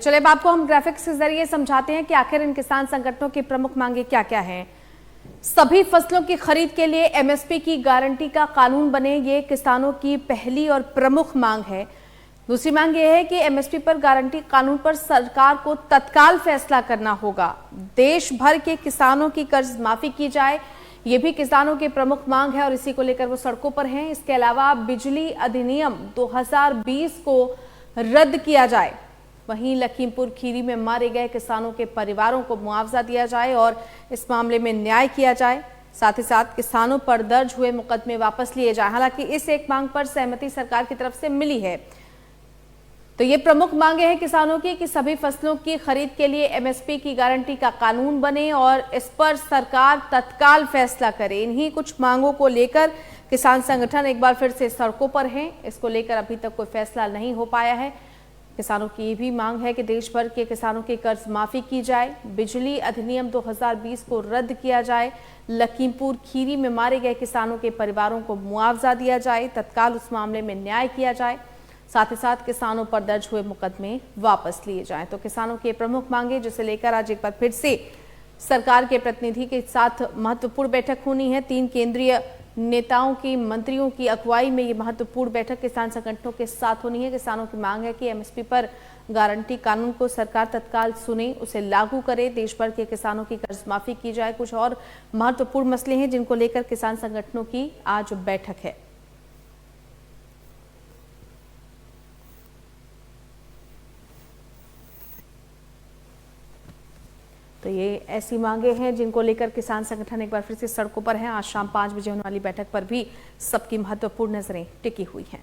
चलिए अब आपको हम ग्राफिक्स के जरिए समझाते हैं कि आखिर इन किसान संगठनों की प्रमुख मांगे क्या क्या हैं। सभी फसलों की खरीद के लिए एमएसपी की गारंटी का कानून बने, ये किसानों की पहली और प्रमुख मांग है। दूसरी मांग यह है कि एमएसपी पर गारंटी कानून पर सरकार को तत्काल फैसला करना होगा। देश भर के किसानों की कर्ज माफी की जाए, ये भी किसानों की प्रमुख मांग है और इसी को लेकर वो सड़कों पर हैं। इसके अलावा बिजली अधिनियम 2020 को रद्द किया जाए, वहीं लखीमपुर खीरी में मारे गए किसानों के परिवारों को मुआवजा दिया जाए और इस मामले में न्याय किया जाए। साथ ही साथ किसानों पर दर्ज हुए मुकदमे वापस लिए जाए। हालांकि इस एक मांग पर सहमति सरकार की तरफ से मिली है। तो ये प्रमुख मांगे हैं किसानों की कि सभी फसलों की खरीद के लिए एमएसपी की गारंटी का कानून बने और इस पर सरकार तत्काल फैसला करे। इन्हीं कुछ मांगों को लेकर किसान संगठन एक बार फिर से सड़कों पर हैं। इसको लेकर अभी तक कोई फैसला नहीं हो पाया है। किसानों की ये भी मांग है कि देश भर के किसानों की कर्ज माफी की जाए, बिजली अधिनियम 2020 को रद्द किया जाए, लखीमपुर खीरी में मारे गए किसानों के परिवारों को मुआवजा दिया जाए, तत्काल उस मामले में न्याय किया जाए, साथ ही साथ किसानों पर दर्ज हुए मुकदमे वापस लिए जाएं। तो किसानों की प्रमुख मांगे, जिसे लेकर आज एक बार फिर से सरकार के प्रतिनिधि के साथ महत्वपूर्ण बैठक होनी है। 3 केंद्रीय नेताओं की, मंत्रियों की अगुवाई में ये महत्वपूर्ण बैठक किसान संगठनों के साथ होनी है। किसानों की मांग है कि एमएसपी पर गारंटी कानून को सरकार तत्काल सुने, उसे लागू करे, देश भर के किसानों की कर्ज माफी की जाए। कुछ और महत्वपूर्ण मसले हैं जिनको लेकर किसान संगठनों की आज बैठक है। तो ये ऐसी मांगे हैं जिनको लेकर किसान संगठन एक बार फिर से सड़कों पर हैं। आज शाम 5 बजे होने वाली बैठक पर भी सबकी महत्वपूर्ण नजरें टिकी हुई हैं।